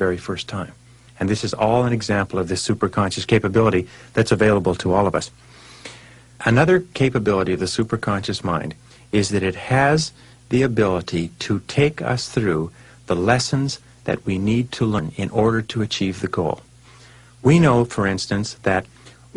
very first time. And this is all an example of this superconscious capability that's available to all of us. Another capability of the superconscious mind is that it has the ability to take us through the lessons that we need to learn in order to achieve the goal. We know, for instance, that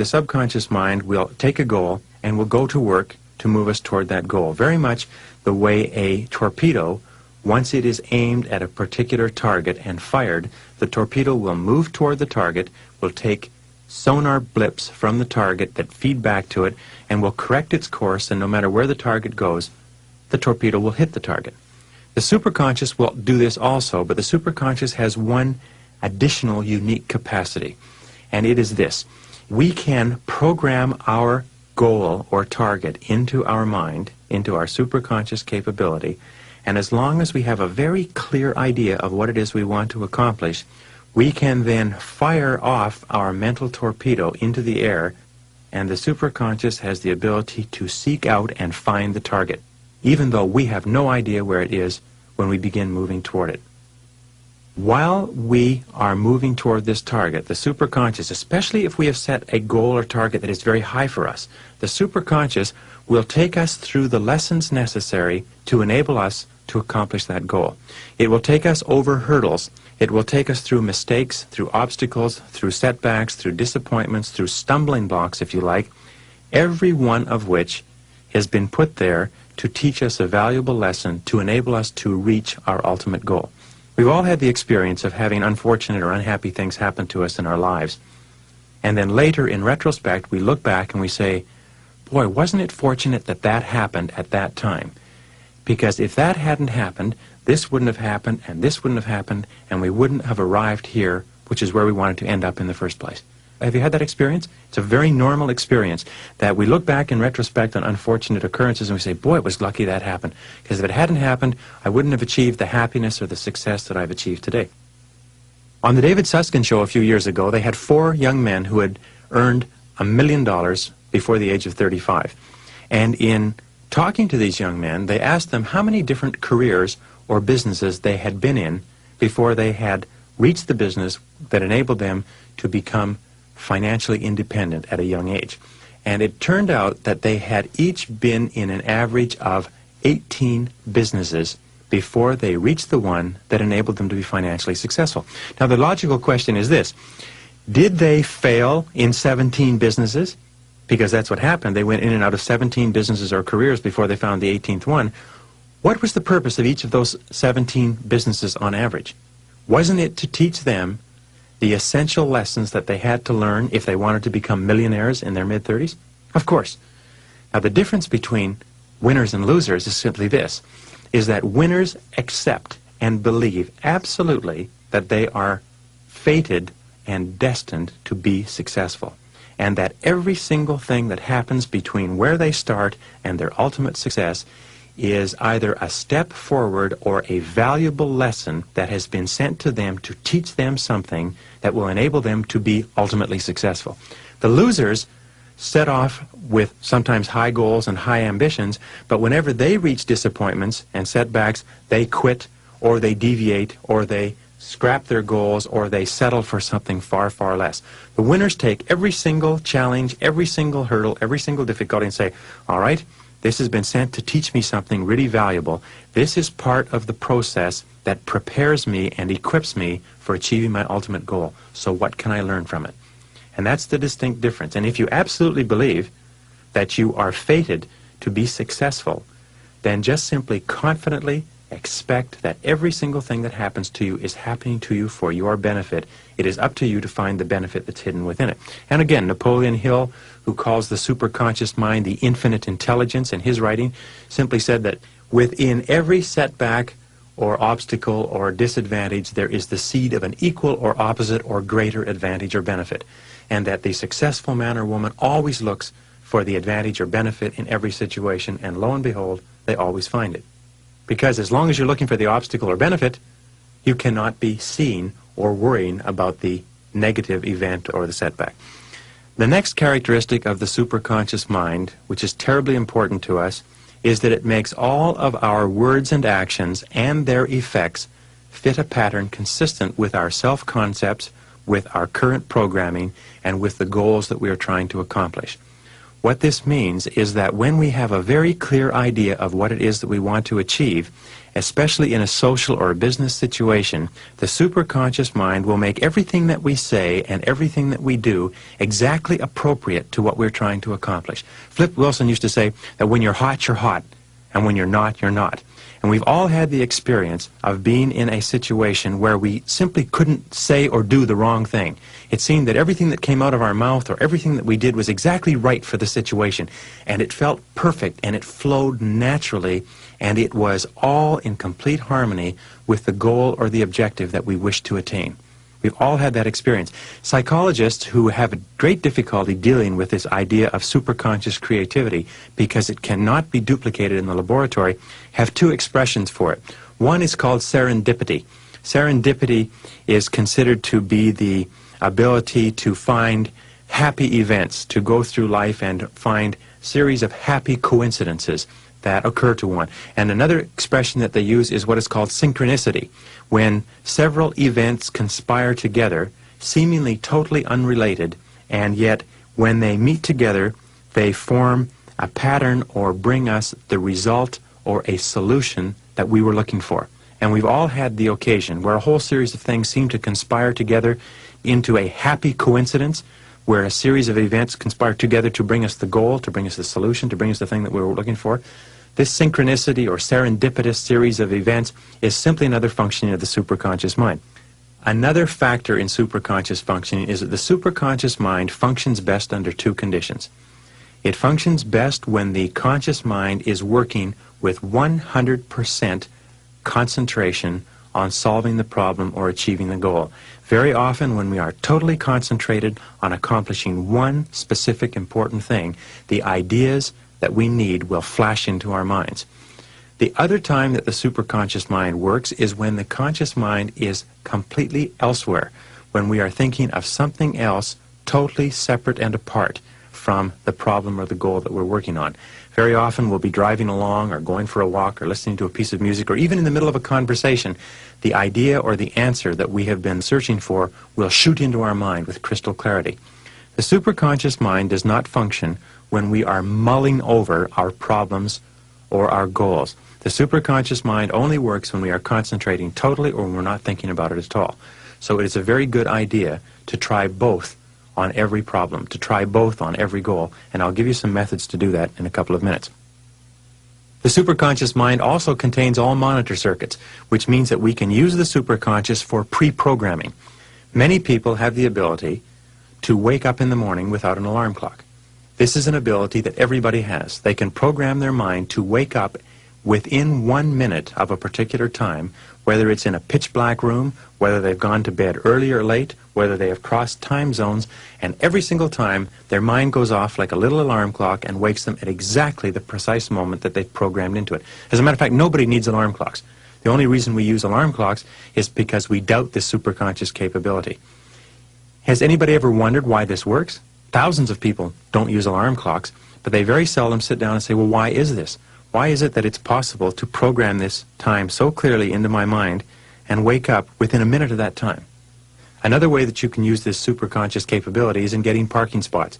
the subconscious mind will take a goal and will go to work to move us toward that goal, very much the way a torpedo, once it is aimed at a particular target and fired, the torpedo will move toward the target, will take sonar blips from the target that feed back to it, and will correct its course, and no matter where the target goes, the torpedo will hit the target. The superconscious will do this also, but the superconscious has one additional unique capacity, and it is this. We can program our goal or target into our mind, into our superconscious capability, and as long as we have a very clear idea of what it is we want to accomplish, we can then fire off our mental torpedo into the air, and the superconscious has the ability to seek out and find the target, even though we have no idea where it is when we begin moving toward it. While we are moving toward this target, the superconscious, especially if we have set a goal or target that is very high for us, the superconscious will take us through the lessons necessary to enable us to accomplish that goal. It will take us over hurdles. It will take us through mistakes, through obstacles, through setbacks, through disappointments, through stumbling blocks, if you like, every one of which has been put there to teach us a valuable lesson to enable us to reach our ultimate goal. We've all had the experience of having unfortunate or unhappy things happen to us in our lives. And then later, in retrospect, we look back and we say, boy, wasn't it fortunate that that happened at that time? Because if that hadn't happened, this wouldn't have happened, and this wouldn't have happened, and we wouldn't have arrived here, which is where we wanted to end up in the first place. Have you had that experience? It's a very normal experience that we look back in retrospect on unfortunate occurrences and we say, boy, it was lucky that happened. Because if it hadn't happened, I wouldn't have achieved the happiness or the success that I've achieved today. On the David Susskind show a few years ago, they had 4 young men who had earned $1 million before the age of 35. And in talking to these young men, they asked them how many different careers or businesses they had been in before they had reached the business that enabled them to become financially independent at a young age. And it turned out that they had each been in an average of 18 businesses before they reached the one that enabled them to be financially successful. Now, the logical question is this. Did they fail in 17 businesses? Because that's what happened. They went in and out of 17 businesses or careers before they found the 18th one. What was the purpose of each of those 17 businesses on average? Wasn't it to teach them the essential lessons that they had to learn if they wanted to become millionaires in their mid-30s? Of course. Now, the difference between winners and losers is simply this, is that winners accept and believe absolutely that they are fated and destined to be successful, and that every single thing that happens between where they start and their ultimate success is either a step forward or a valuable lesson that has been sent to them to teach them something that will enable them to be ultimately successful. The losers set off with sometimes high goals and high ambitions, but whenever they reach disappointments and setbacks, they quit, or they deviate, or they scrap their goals, or they settle for something far, far less. The winners take every single challenge, every single hurdle, every single difficulty and say, all right, this has been sent to teach me something really valuable. This is part of the process that prepares me and equips me for achieving my ultimate goal. So what can I learn from it? And that's the distinct difference. And if you absolutely believe that you are fated to be successful, then just simply confidently expect that every single thing that happens to you is happening to you for your benefit. It is up to you to find the benefit that's hidden within it. And again, Napoleon Hill, who calls the superconscious mind the infinite intelligence in his writing, simply said that within every setback or obstacle or disadvantage, there is the seed of an equal or opposite or greater advantage or benefit. And that the successful man or woman always looks for the advantage or benefit in every situation, and lo and behold, they always find it. Because as long as you're looking for the obstacle or benefit, you cannot be seen or worrying about the negative event or the setback. The next characteristic of the superconscious mind, which is terribly important to us, is that it makes all of our words and actions and their effects fit a pattern consistent with our self-concepts, with our current programming, and with the goals that we are trying to accomplish. What this means is that when we have a very clear idea of what it is that we want to achieve, especially in a social or a business situation, the superconscious mind will make everything that we say and everything that we do exactly appropriate to what we're trying to accomplish. Flip Wilson used to say that when you're hot, and when you're not, you're not. And we've all had the experience of being in a situation where we simply couldn't say or do the wrong thing. It seemed that everything that came out of our mouth or everything that we did was exactly right for the situation. And it felt perfect, and it flowed naturally, and it was all in complete harmony with the goal or the objective that we wished to attain. We've all had that experience. Psychologists who have great difficulty dealing with this idea of superconscious creativity because it cannot be duplicated in the laboratory have two expressions for it. One is called serendipity. Serendipity is considered to be the ability to find happy events, to go through life and find series of happy coincidences that occur to one. And another expression that they use is what is called synchronicity, when several events conspire together, seemingly totally unrelated, and yet when they meet together, they form a pattern or bring us the result or a solution that we were looking for. And we've all had the occasion where a whole series of things seem to conspire together into a happy coincidence, where a series of events conspire together to bring us the goal, to bring us the solution, to bring us the thing that we were looking for. This synchronicity or serendipitous series of events is simply another functioning of the superconscious mind. Another factor in superconscious functioning is that the superconscious mind functions best under two conditions. It functions best when the conscious mind is working with 100% concentration on solving the problem or achieving the goal. Very often when we are totally concentrated on accomplishing one specific important thing, the ideas that we need will flash into our minds. The other time that the superconscious mind works is when the conscious mind is completely elsewhere, when we are thinking of something else totally separate and apart from the problem or the goal that we're working on. Very often we'll be driving along or going for a walk or listening to a piece of music, or even in the middle of a conversation, the idea or the answer that we have been searching for will shoot into our mind with crystal clarity. The superconscious mind does not function when we are mulling over our problems or our goals. The superconscious mind only works when we are concentrating totally or when we're not thinking about it at all. So it is a very good idea to try both on every problem, to try both on every goal, and I'll give you some methods to do that in a couple of minutes. The superconscious mind also contains all monitor circuits, which means that we can use the superconscious for pre-programming. Many people have the ability to wake up in the morning without an alarm clock. This is an ability that everybody has. They can program their mind to wake up within 1 minute of a particular time, whether it's in a pitch black room, whether they've gone to bed early or late, whether they have crossed time zones, and every single time their mind goes off like a little alarm clock and wakes them at exactly the precise moment that they've programmed into it. As a matter of fact, nobody needs alarm clocks. The only reason we use alarm clocks is because we doubt this superconscious capability. Has anybody ever wondered why this works? Thousands of people don't use alarm clocks, but they very seldom sit down and say, well, why is this? Why is it that it's possible to program this time so clearly into my mind and wake up within a minute of that time? Another way that you can use this superconscious capability is in getting parking spots.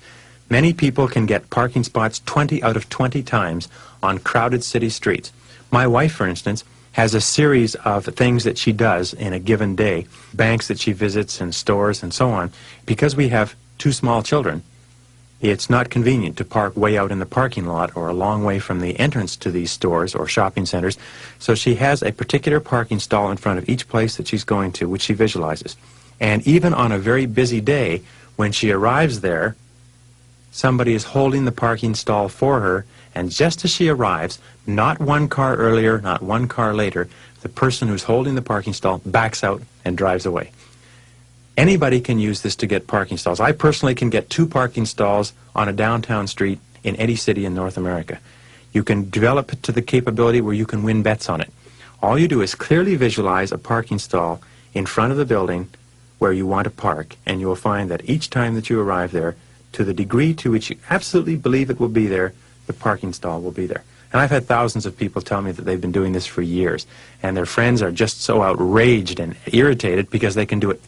Many people can get parking spots 20 out of 20 times on crowded city streets. My wife, for instance, has a series of things that she does in a given day, banks that she visits and stores and so on. Because we have two small children, it's not convenient to park way out in the parking lot or a long way from the entrance to these stores or shopping centers. So she has a particular parking stall in front of each place that she's going to, which she visualizes. And even on a very busy day, when she arrives there, somebody is holding the parking stall for her, and just as she arrives, not one car earlier, not one car later, the person who's holding the parking stall backs out and drives away. Anybody can use this to get parking stalls. I personally can get 2 parking stalls on a downtown street in any city in North America. You can develop it to the capability where you can win bets on it. All you do is clearly visualize a parking stall in front of the building where you want to park, and you will find that each time that you arrive there, to the degree to which you absolutely believe it will be there, the parking stall will be there. And I've had thousands of people tell me that they've been doing this for years, and their friends are just so outraged and irritated because they can do it